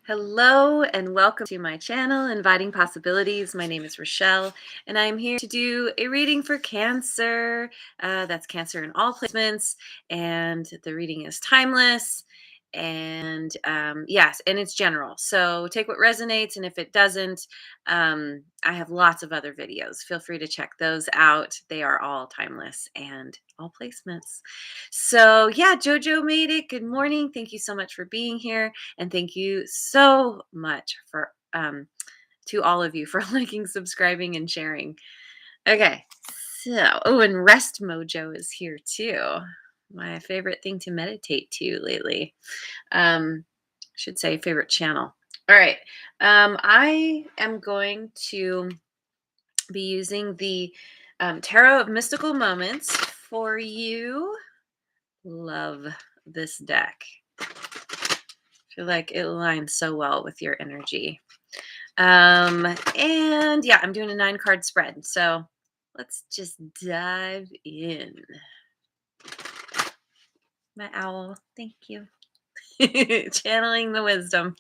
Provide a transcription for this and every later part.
Hello and welcome to my channel, Inviting Possibilities. My name is Rochelle, and I'm here to do a reading for Cancer. That's Cancer in all placements, and the reading is timeless. And yes, and it's general. So take what resonates, and if it doesn't, I have lots of other videos. Feel free to check those out. They are all timeless and all placements. So yeah, Jojo made it. Good morning. Thank you so much for being here. And thank you so much for to all of you for liking, subscribing, and sharing. Okay. So, oh, and Rest Mojo is here too. My favorite thing to meditate to lately. Should say favorite channel. All right. I am going to be using the Tarot of Mystical Moments for you. Love this deck. Feel like it aligns so well with your energy. And yeah, I'm doing a 9-card spread. So let's just dive in. My owl, thank you. Channeling the wisdom.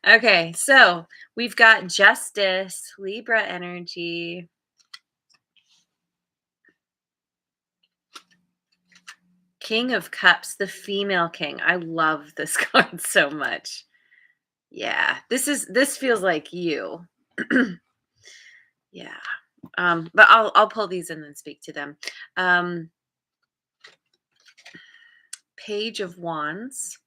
Okay, so we've got Justice, Libra energy. King of Cups, the female king. I love this card so much. Yeah, this feels like you. Yeah. But I'll pull these in and speak to them. Page of Wands.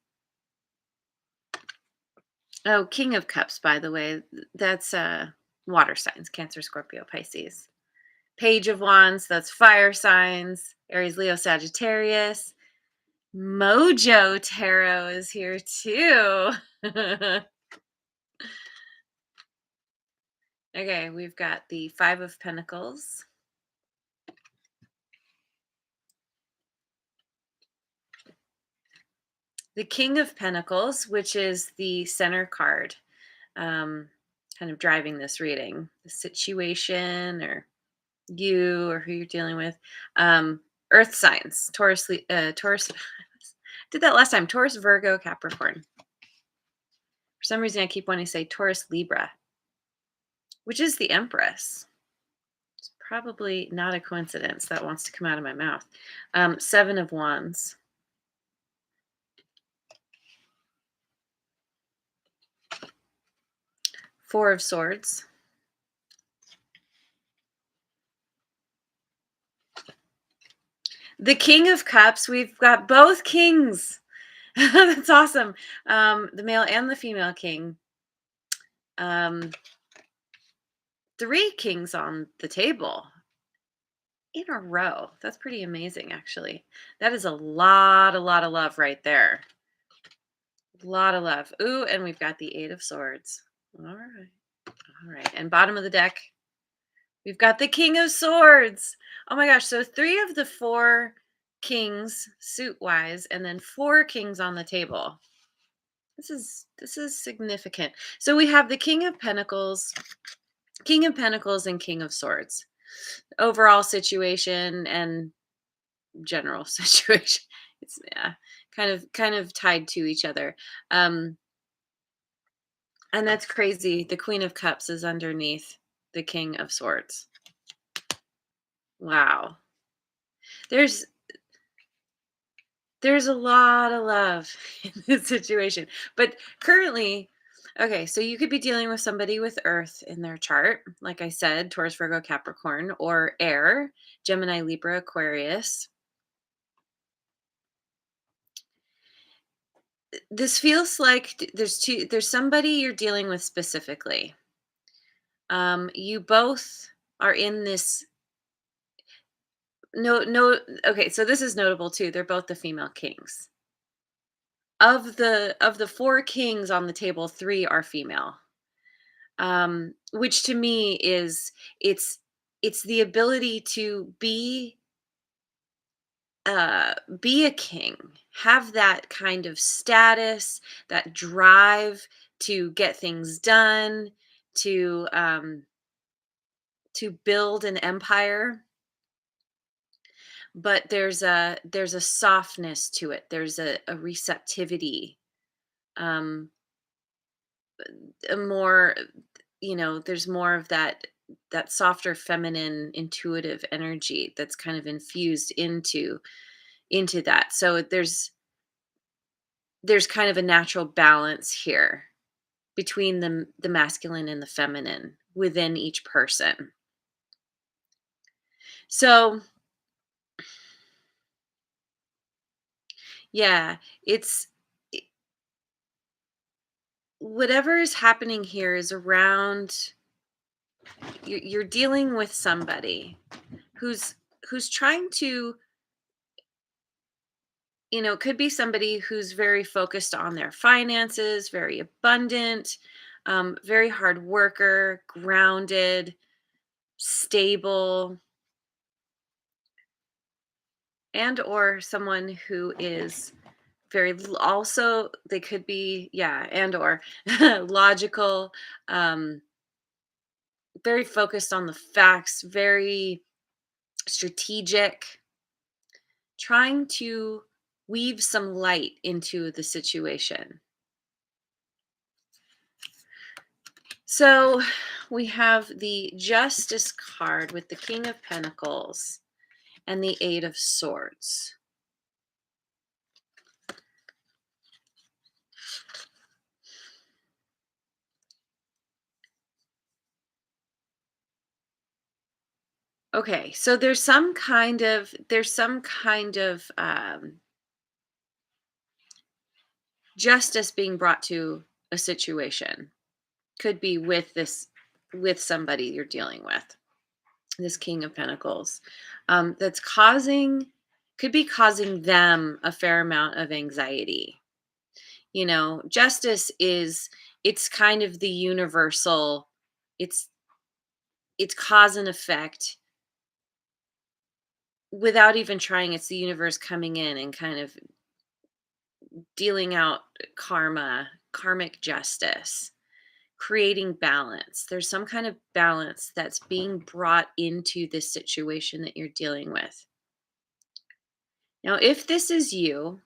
Oh, King of Cups, by the way. That's water signs, Cancer, Scorpio, Pisces. Page of Wands, that's fire signs, Aries, Leo, Sagittarius. Mojo Tarot is here too. Okay, we've got the Five of Pentacles. The King of Pentacles, which is the center card, kind of driving this reading, the situation or you or who you're dealing with. Earth signs, Taurus, Taurus, did that last time, Taurus, Virgo, Capricorn. For some reason, I keep wanting to say Taurus, Libra, which is the Empress. It's probably not a coincidence that wants to come out of my mouth. Seven of Wands. Four of Swords. The King of Cups. We've got both kings. That's awesome. The male and the female king. Three kings on the table in a row. That's pretty amazing, actually. That is a lot of love right there. A lot of love. Ooh, and we've got the Eight of Swords. All right. All right. And bottom of the deck, we've got the King of Swords. Oh my gosh. So 3 of the 4 kings suit-wise, and then 4 kings on the table. This is significant. So we have the King of Pentacles, and King of Swords. Overall situation and general situation. It's kind of tied to each other. And that's crazy. The Queen of Cups is underneath the King of Swords. Wow. There's a lot of love in this situation. But currently, okay, so you could be dealing with somebody with Earth in their chart, like I said, Taurus, Virgo, Capricorn, or air, Gemini, Libra, Aquarius. This feels like there's somebody you're dealing with specifically. You both are in this. No. Okay, so this is notable too. They're both the female kings. Of the 4 kings on the table, 3 are female. Which to me is it's the ability to be a king, have that kind of status, that drive to get things done, to build an empire. But there's a softness to it. There's a receptivity. a more, there's more of that softer feminine intuitive energy that's kind of infused into that. So there's kind of a natural balance here between the masculine and the feminine within each person. So, yeah, it's I- whatever is happening here is around you're dealing with somebody who's trying to, it could be somebody who's very focused on their finances, very abundant, very hard worker, grounded, stable, and or someone who is also they could be, yeah, and or logical, um very focused on the facts, very strategic, trying to weave some light into the situation. So we have the Justice card with the King of Pentacles and the Eight of Swords. Okay, so there's some kind of justice being brought to a situation. Could be with somebody you're dealing with. This King of Pentacles, that's could be causing them a fair amount of anxiety. Justice is, it's kind of the universal, it's it's cause and effect without even trying. It's the universe coming in and kind of dealing out karmic justice, creating balance. There's some kind of balance that's being brought into this situation that you're dealing with. Now, if this is your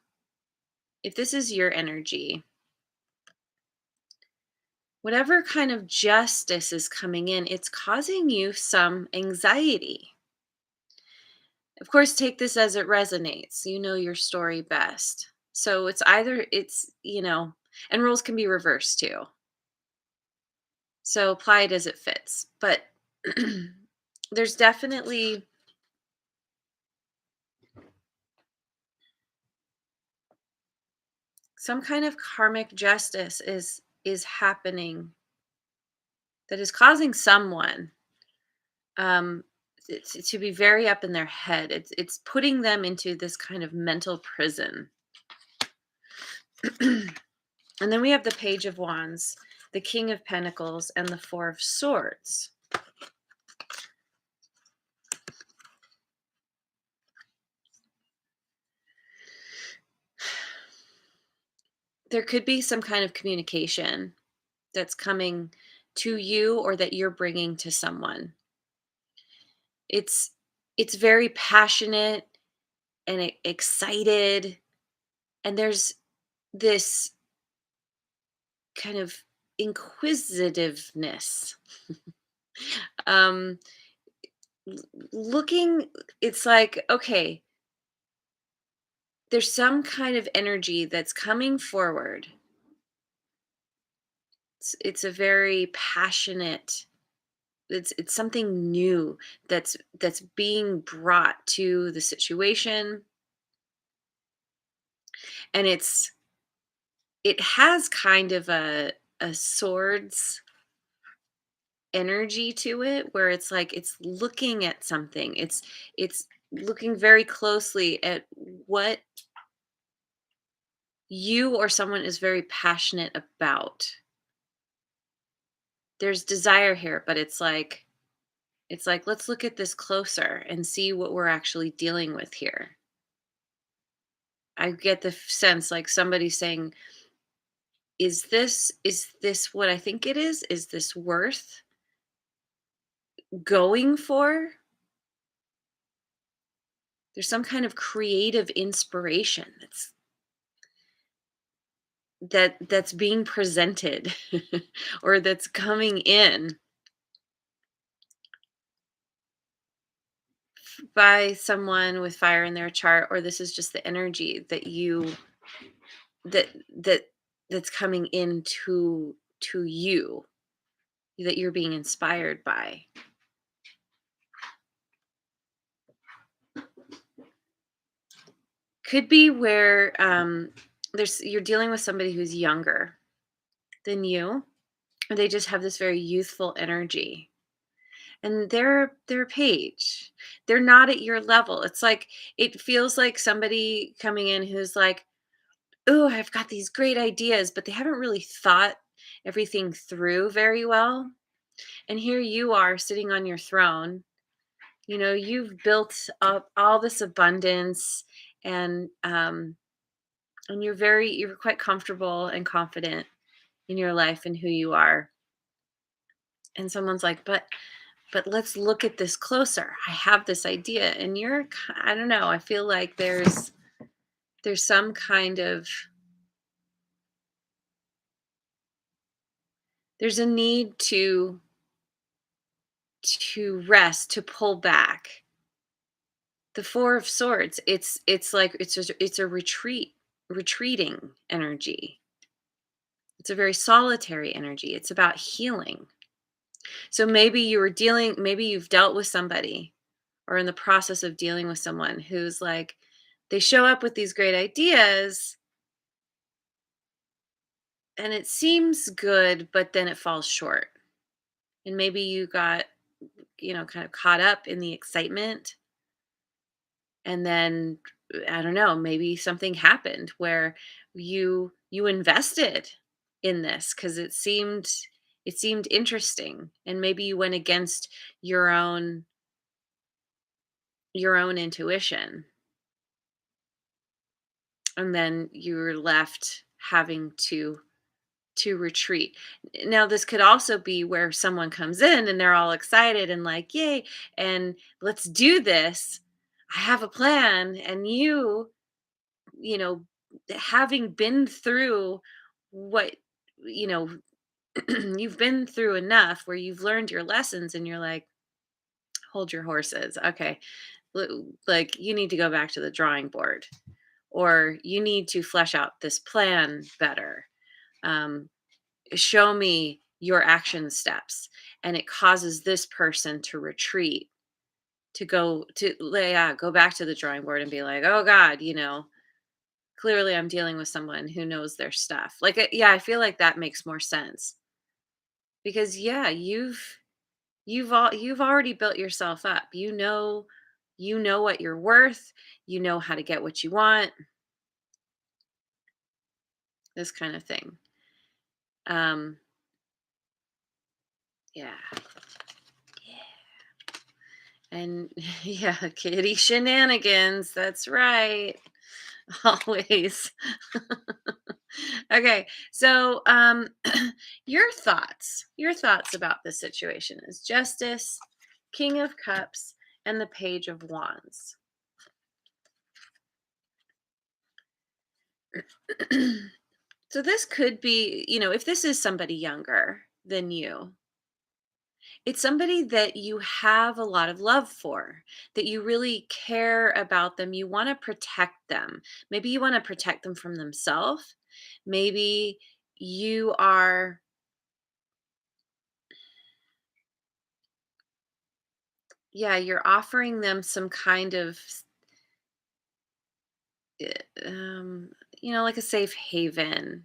energy, whatever kind of justice is coming in, it's causing you some anxiety. Of course, take this as it resonates. You know your story best. So it's either, and rules can be reversed too. So apply it as it fits. But there's definitely some kind of karmic justice is happening that is causing someone, um to be very up in their head. It's putting them into this kind of mental prison. And then we have the Page of Wands, the King of Pentacles, and the Four of Swords. There could be some kind of communication that's coming to you or that you're bringing to someone. It's very passionate and excited, and there's this kind of inquisitiveness. um Looking, it's like, okay, there's some kind of energy that's coming forward. It's a very passionate, it's something new that's being brought to the situation, and it has kind of a swords energy to it, where it's like it's looking at something. It's looking very closely at what you or someone is very passionate about. There's desire here, but it's like let's look at this closer and see what we're actually dealing with here. I get the sense like somebody saying, is this what I think it is? Is this worth going for? There's some kind of creative inspiration that's being presented or that's coming in by someone with fire in their chart, or this is just the energy that that that's coming into to you, that you're being inspired by. Could be where there's you're dealing with somebody who's younger than you, and they just have this very youthful energy. And they're a page. They're not at your level. It's like it feels like somebody coming in who's like, "Oh, I've got these great ideas," but they haven't really thought everything through very well. And here you are sitting on your throne. You've built up all this abundance, and you're quite comfortable and confident in your life and who you are. And someone's like, but let's look at this closer. I have this idea, and I don't know, I feel like there's some kind of there's a need to rest, to pull back. The 4 of swords, it's like it's a retreating energy. It's a very solitary energy. It's about healing. So maybe you've dealt with somebody, or in the process of dealing with someone who's like, they show up with these great ideas and it seems good, but then it falls short. And maybe you got, kind of caught up in the excitement, and then I don't know, maybe something happened where you invested in this because it seemed interesting, and maybe you went against your own your own intuition, and then you're left having to retreat. Now, this could also be where someone comes in and they're all excited and like, "Yay, and let's do this. I have a plan." And you know, having been through what, you know, you've been through enough where you've learned your lessons, and you're like, "Hold your horses. Okay. Like, you need to go back to the drawing board, or you need to flesh out this plan better. Um, Show me your action steps." And it causes this person to retreat, go back to the drawing board and be like, "Oh god, clearly I'm dealing with someone who knows their stuff." Like, yeah, I feel like that makes more sense, because yeah, you've already built yourself up. You know what you're worth. You know how to get what you want, this kind of thing. um yeah. And yeah, kitty shenanigans. That's right. Always. Okay. So, your thoughts about this situation is Justice, King of Cups, and the Page of Wands. So this could be, if this is somebody younger than you, it's somebody that you have a lot of love for, that you really care about them. You want to protect them. Maybe you want to protect them from themselves. Maybe you are, yeah, you're offering them some kind of, um, like a safe haven,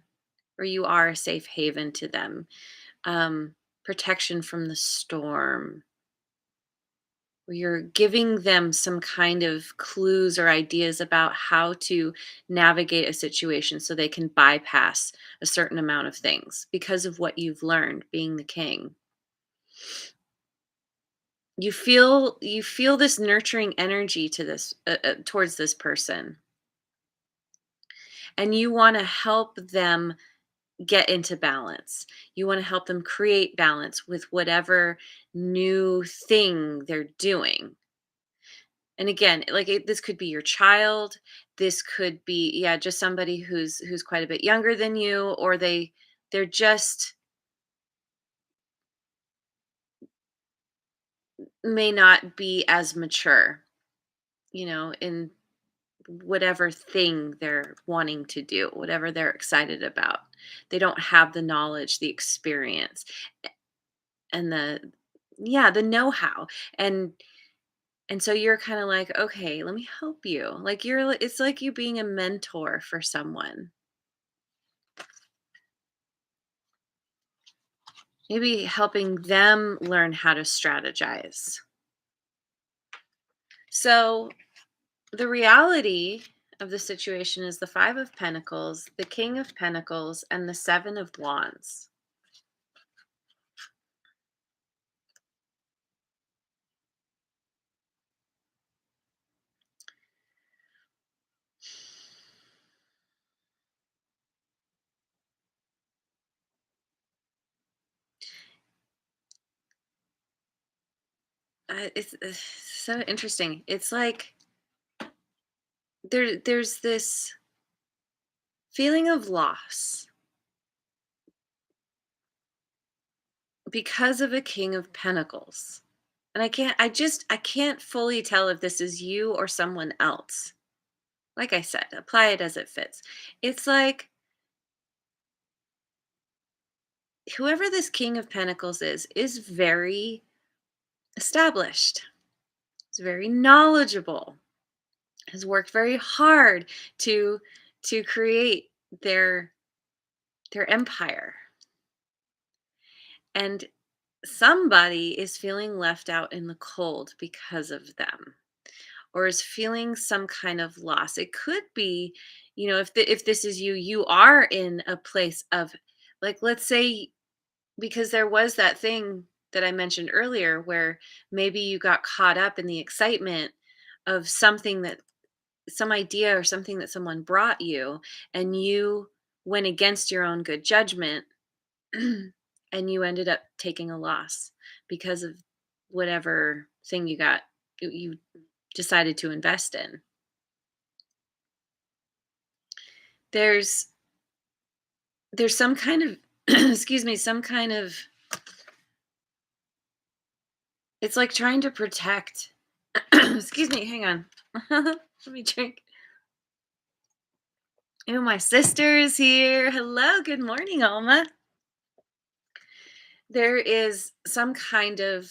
or you are a safe haven to them. Protection from the storm, where you're giving them some kind of clues or ideas about how to navigate a situation so they can bypass a certain amount of things because of what you've learned being the king. You feel this nurturing energy to this towards this person, and you want to help them get into balance. You want to help them create balance with whatever new thing they're doing. And again, like, this could be your child. this could be, yeah, just somebody who's quite a bit younger than you, or they're just may not be as mature, in whatever thing they're wanting to do, whatever they're excited about. They don't have the knowledge, the experience, and the know-how. And and so you're kind of like, okay, let me help you. Like it's like you being a mentor for someone. Maybe helping them learn how to strategize. So the reality of the situation is the 5 of Pentacles, the King of Pentacles, and the 7 of Wands. It's so interesting. It's like there's this feeling of loss because of a King of Pentacles. And I can't fully tell if this is you or someone else. Like I said, apply it as it fits. It's like whoever this King of Pentacles is very established. Is very knowledgeable. Has worked very hard to create their empire. And somebody is feeling left out in the cold because of them, or is feeling some kind of loss. It could be, if this is you, you are in a place of, like, let's say, because there was that thing that I mentioned earlier where maybe you got caught up in the excitement of something, that some idea or something that someone brought you, and you went against your own good judgment, and you ended up taking a loss because of whatever thing you decided to invest in. There's some kind of excuse me, some kind of, it's like trying to protect excuse me, hang on. Let me drink. Oh, my sister is here. Hello, good morning, Alma. There is some kind of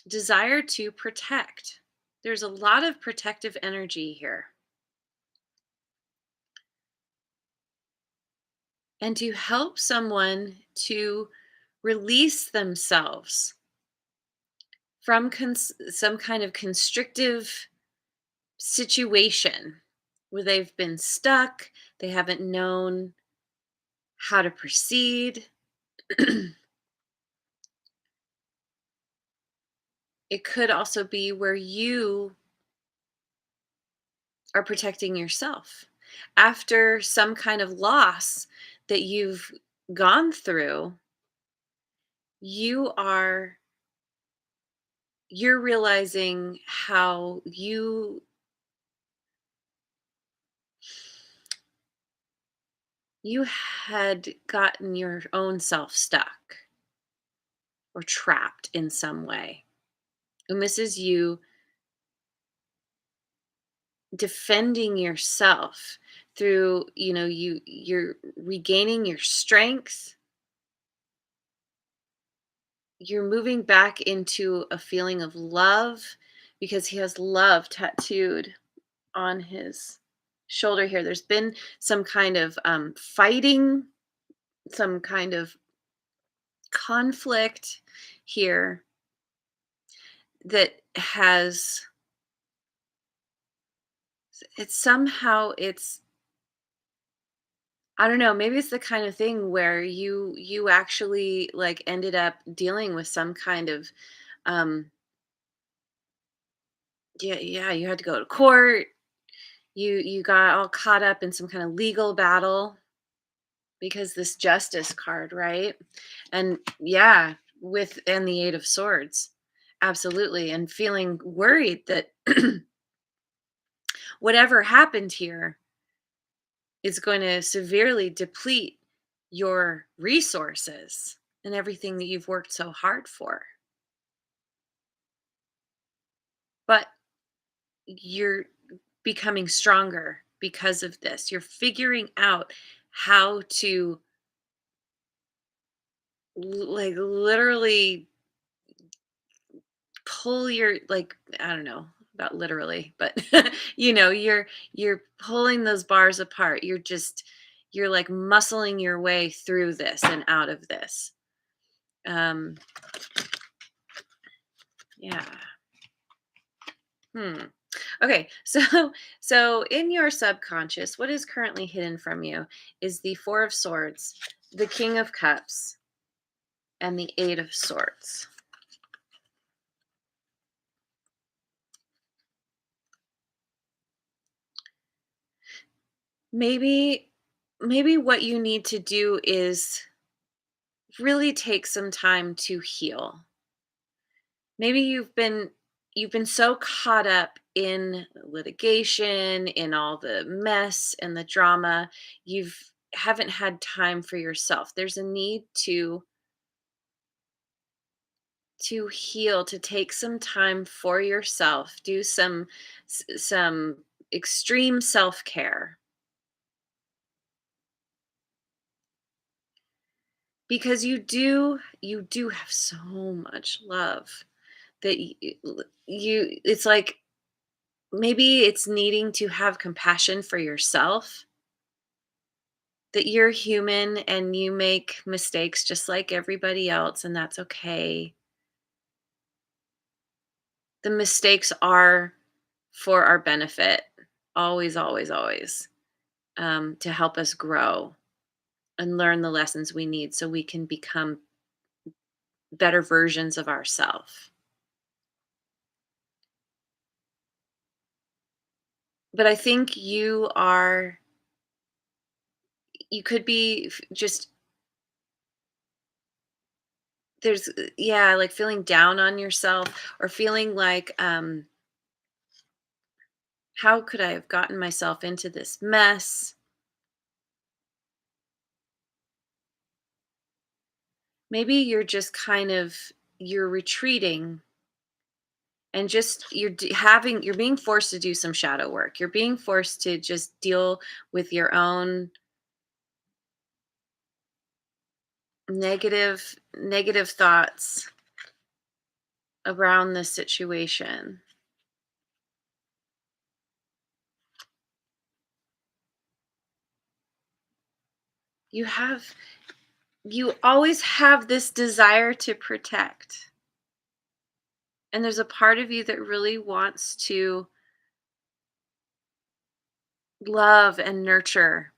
desire to protect. There's a lot of protective energy here. And to help someone to release themselves from some kind of constrictive situation where they've been stuck, they haven't known how to proceed. It could also be where you are protecting yourself after some kind of loss that you've gone through. You're realizing how you had gotten your own self stuck or trapped in some way. And this is you defending yourself through, you're regaining your strength. You're moving back into a feeling of love because he has love tattooed on his shoulder here. There's been some kind of fighting, some kind of conflict here that has, it's, I don't know, maybe it's the kind of thing where you actually, like, ended up dealing with some kind of, um yeah, you had to go to court. You got all caught up in some kind of legal battle because this justice card, right? And yeah, and the 8 of Swords. Absolutely. And feeling worried that whatever happened here is going to severely deplete your resources and everything that you've worked so hard for. But you're becoming stronger because of this. You're figuring out how to like literally pull your like I don't know about literally, but you're pulling those bars apart. You're like muscling your way through this and out of this. Um yeah. Hmm. Okay. So in your subconscious, what is currently hidden from you is the 4 of swords, the King of Cups, and the 8 of swords. Maybe maybe what you need to do is really take some time to heal. Maybe you've been so caught up in litigation, in all the mess and the drama, you've haven't had time for yourself. There's a need to heal, to take some time for yourself, do some extreme self-care because you do have so much love that you it's like maybe it's needing to have compassion for yourself, that you're human and you make mistakes just like everybody else, and that's okay. The mistakes are for our benefit, always, always, always, to help us grow and learn the lessons we need so we can become better versions of ourselves. But I think you could be just there's yeah, like feeling down on yourself or feeling like how could I have gotten myself into this mess? Maybe you're just kind of you're retreating and just you're being forced to do some shadow work. You're being forced to just deal with your own negative thoughts around this situation. You have you always have this desire to protect. And there's a part of you that really wants to love and nurture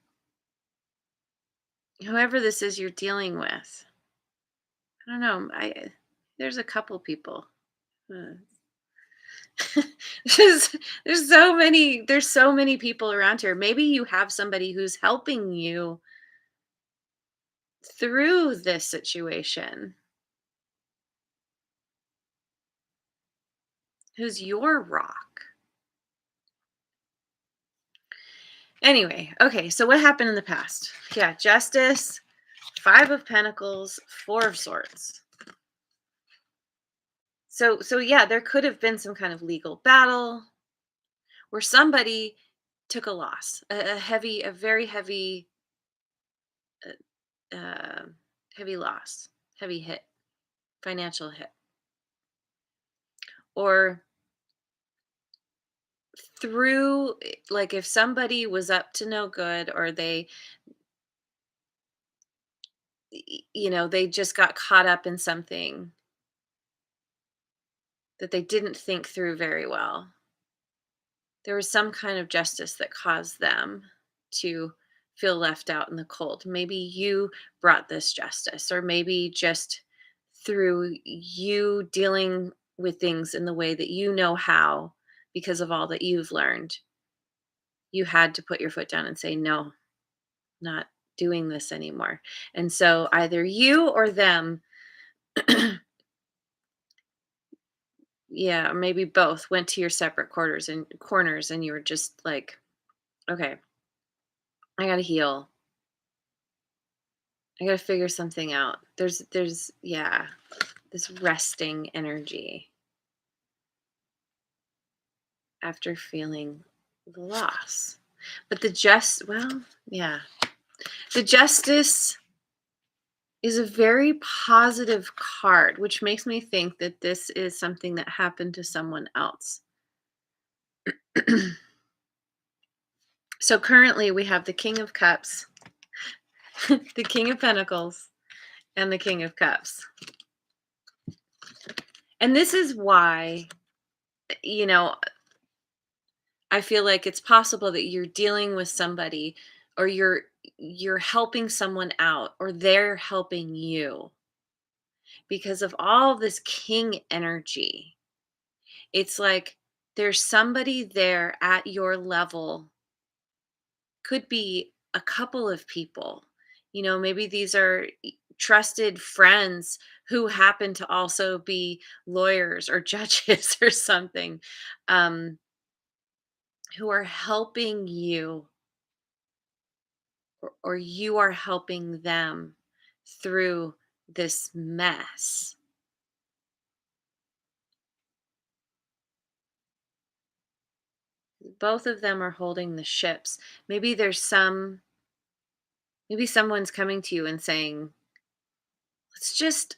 whoever this is you're dealing with. I don't know. I there's a couple people. Uh, there's, there's so many people around here. Maybe you have somebody who's helping you through this situation, who's your rock. Anyway, okay, so what happened in the past? Yeah, justice, 5 of pentacles, 4 of swords. So yeah, there could have been some kind of legal battle where somebody took a loss, a very uh, uh, heavy loss, heavy hit, financial hit, or through like if somebody was up to no good or they just got caught up in something that they didn't think through very well. There was some kind of justice that caused them to feel left out in the cold. Maybe you brought this justice, or maybe just through you dealing with things in the way that you know how, because of all that you've learned, you had to put your foot down and say, no, not doing this anymore. And so either you or them Yeah, or maybe both went to your separate quarters and corners and you were just like, okay, I gotta heal. I gotta figure something out. Yeah, this resting energy after feeling the loss. But yeah, the justice is a very positive card, which makes me think that this is something that happened to someone else. So currently we have the King of Cups, the King of Pentacles, and the King of Cups. And this is why, you know, I feel like it's possible that you're dealing with somebody or you're helping someone out or they're helping you because of all this king energy. It's like there's somebody there at your level, could be a couple of people. Maybe these are trusted friends who happen to also be lawyers or judges or something, um, who are helping you, or you are helping them through this mess. Both of them are holding the ships. Maybe maybe someone's coming to you and saying, let's just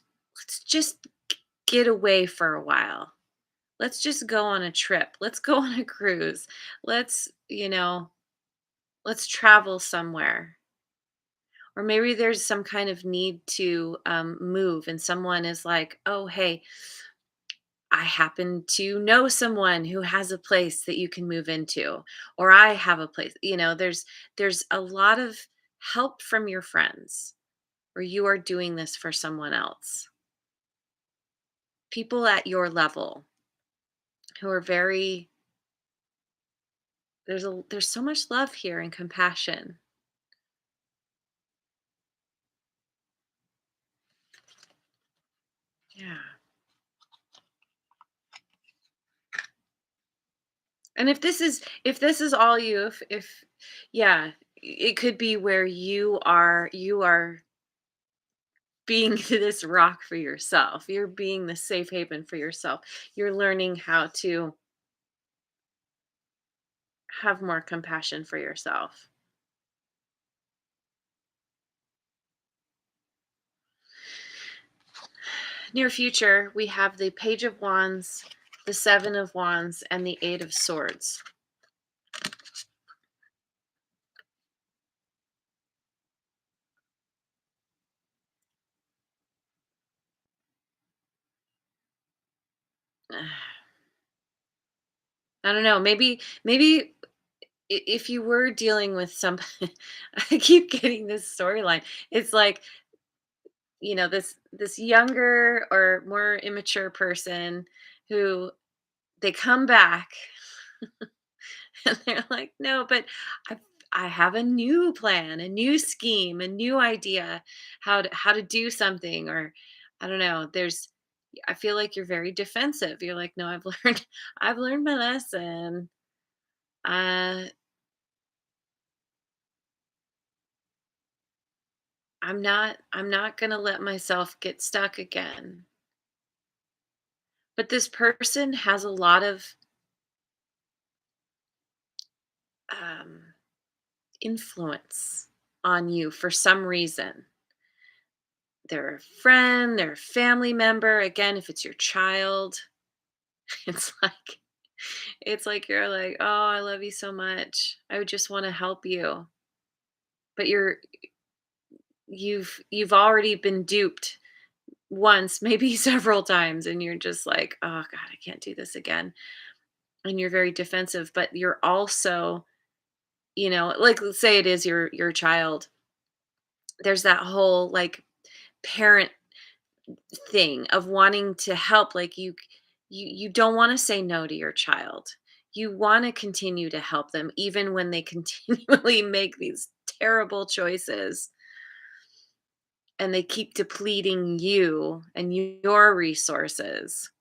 get away for a while. Let's just go on a trip. Let's go on a cruise. Let's travel somewhere. Or maybe there's some kind of need to move, and someone is like, oh, hey, I happen to know someone who has a place that you can move into, or I have a place. There's a lot of help from your friends, or you are doing this for someone else. People at your level who are very there's so much love here and compassion. Yeah. And if this is all you, if yeah, it could be where you are being this rock for yourself. You're being the safe haven for yourself. You're learning how to have more compassion for yourself. Near future, we have the Page of Wands, the Seven of Wands, and the Eight of Swords. I don't know. Maybe if you were dealing with some, I keep getting this storyline. It's like, this younger or more immature person who they come back and they're like, no, but I I have a new plan, a new scheme, a new idea how to do something, or I don't know. I feel like you're very defensive. You're like, no, I've learned I've learned my lesson. Uh I'm not going to let myself get stuck again. But this person has a lot of um influence on you for some reason. They're a friend, they're a family member. Again, if it's your child, it's like you're like, "Oh, I love you so much. I would just want to help you." But you've already been duped once, maybe several times, and you're just like, "Oh god, I can't do this again." And you're very defensive, but you're also, like, let's say it is your child. There's that whole like parent thing of wanting to help. Like, you don't want to say no to your child. You want to continue to help them even when they continually make these terrible choices and they keep depleting you and your resources.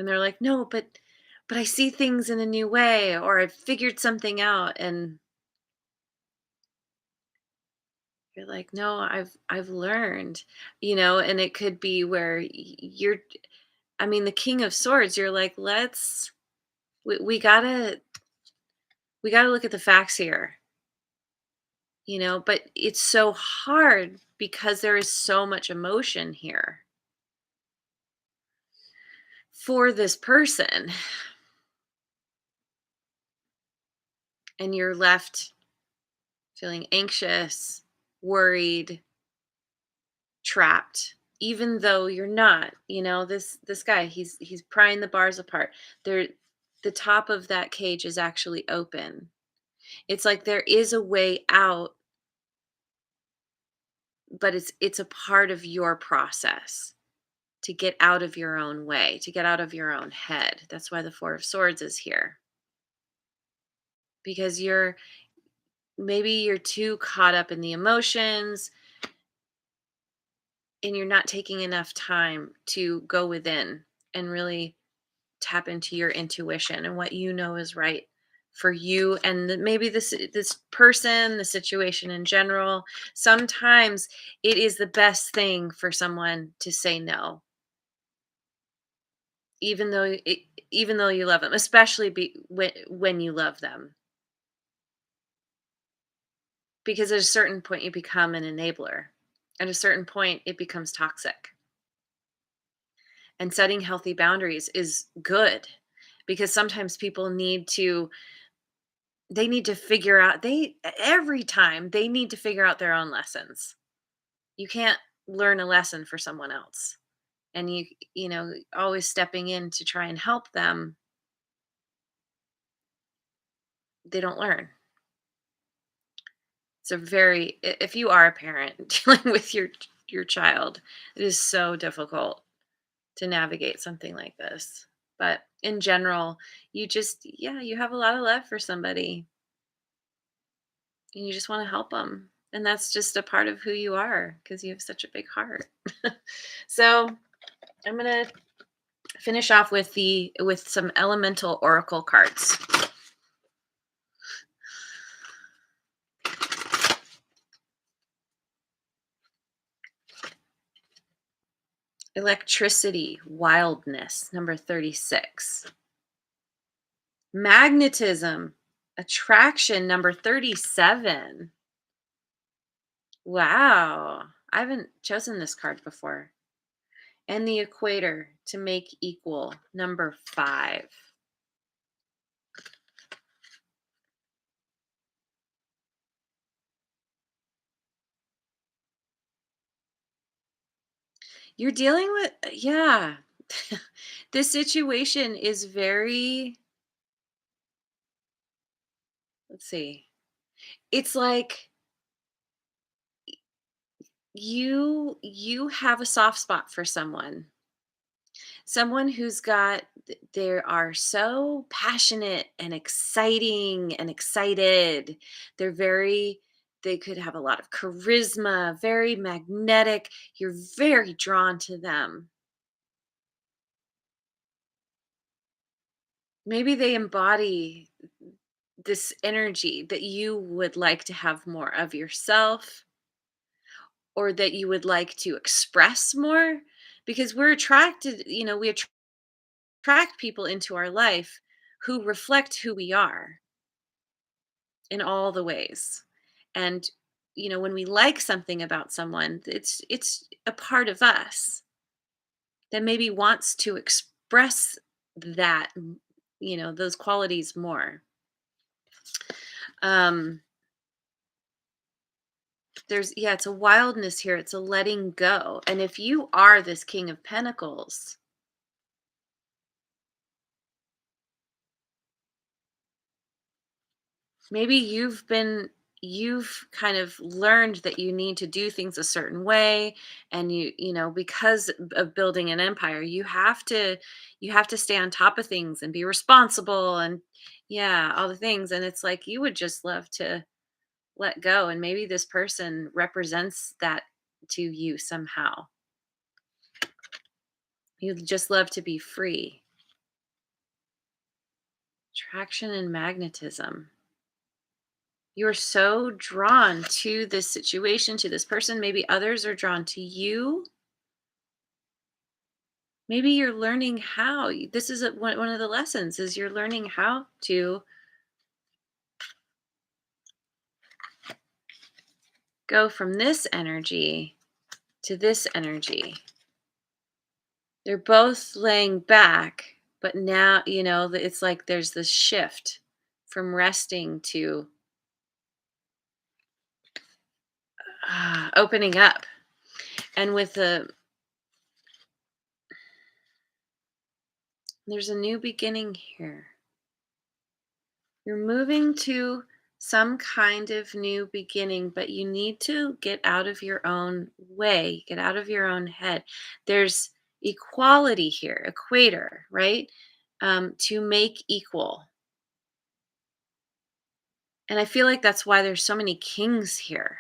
And they're like, "No, but I see things in a new way, or I've figured something out." And you're like, "No, I've learned." And it could be where you're, I mean, the king of swords, you're like, we gotta look at the facts here, but it's so hard because there is so much emotion here for this person, and you're left feeling anxious, worried, trapped, even though you're not. This guy, he's prying the bars apart. There, the top of that cage is actually open. It's like there is a way out, but it's a part of your process to get out of your own way, to get out of your own head. That's why the Four of Swords is here, because you're too caught up in the emotions, and you're not taking enough time to go within and really tap into your intuition and what you know is right for you, and maybe this person, the situation in general. Sometimes it is the best thing for someone to say no, even though you love them, especially when you love them, because at a certain point you become an enabler. At a certain point it becomes toxic, and setting healthy boundaries is good, because sometimes people need to figure out, they every time they need to figure out their own lessons. You can't learn a lesson for someone else. And always stepping in to try and help them, they don't learn. It's a very if you are a parent dealing with your child, it is so difficult to navigate something like this. But in general, you have a lot of love for somebody, and you just want to help them. And that's just a part of who you are, because you have such a big heart. So I'm gonna finish off with some elemental oracle cards. Electricity, wildness, number 36. Magnetism, attraction, number 37. Wow, I haven't chosen this card before. And the equator, to make equal, number 5. You're dealing with, yeah. This situation is very, let's see. It's like you have a soft spot for someone who's they are so passionate and exciting and excited. They're very, they could have a lot of charisma, very magnetic. You're very drawn to them. Maybe they embody this energy that you would like to have more of yourself, or that you would like to express more, because we're attracted, we attract people into our life who reflect who we are in all the ways. And when we like something about someone, it's a part of us that maybe wants to express that, those qualities more. um it's a wildness here, it's a letting go. And if you are this king of pentacles, maybe you've kind of learned that you need to do things a certain way, and because of building an empire, you have to stay on top of things and be responsible, and yeah, all the things. And it's like you would just love to let go, and maybe this person represents that to you somehow. You'd just love to be free. Attraction and magnetism. You're so drawn to this situation, to this person. Maybe others are drawn to you. Maybe you're learning how. This is one of the lessons is you're learning how to go from this energy to this energy. They're both laying back, but now, it's like there's this shift from resting to opening up. And there's a new beginning here. You're moving to some kind of new beginning, but you need to get out of your own way, get out of your own head. There's equality here, equator, right? To make equal. And I feel like that's why there's so many kings here.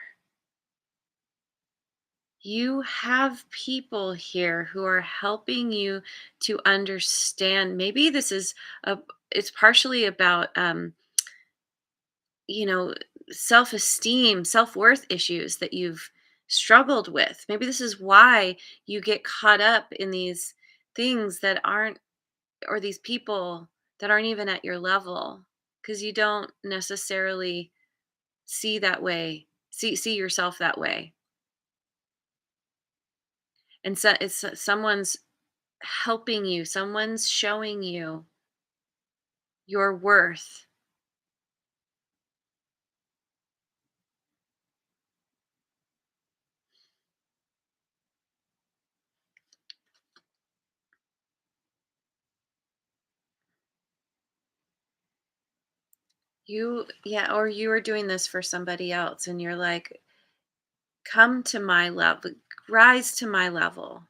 You have people here who are helping you to understand. Maybe a, it's partially about, you know, self-esteem, self-worth issues that you've struggled with. Maybe this is why you get caught up in these things that aren't, or these people that aren't even at your level, because you don't necessarily see that way, see yourself that way. And so it's someone's helping you, someone's showing you your worth. Yeah, or you are doing this for somebody else and you're like, come to my level, rise to my level,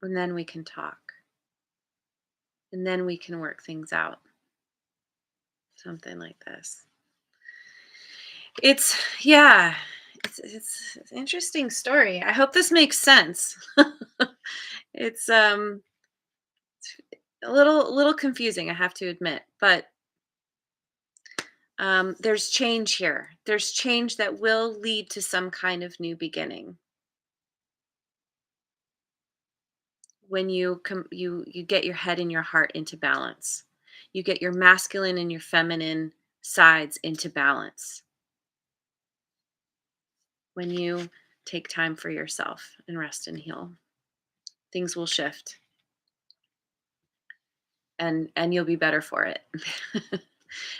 and then we can talk. And then we can work things out. Something like this. It's yeah, it's an interesting story. I hope this makes sense. It's a little confusing, I have to admit, but there's change here. There's change that will lead to some kind of new beginning when you get your head and your heart into balance. You get your masculine and your feminine sides into balance when you take time for yourself and rest and heal. Things will shift and you'll be better for it.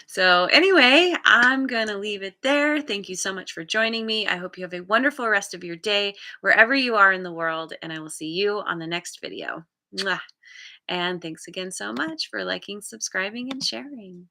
So anyway, I'm going to leave it there. Thank you so much for joining me. I hope you have a wonderful rest of your day wherever you are in the world, and I will see you on the next video. Mwah. And thanks again so much for liking, subscribing, and sharing.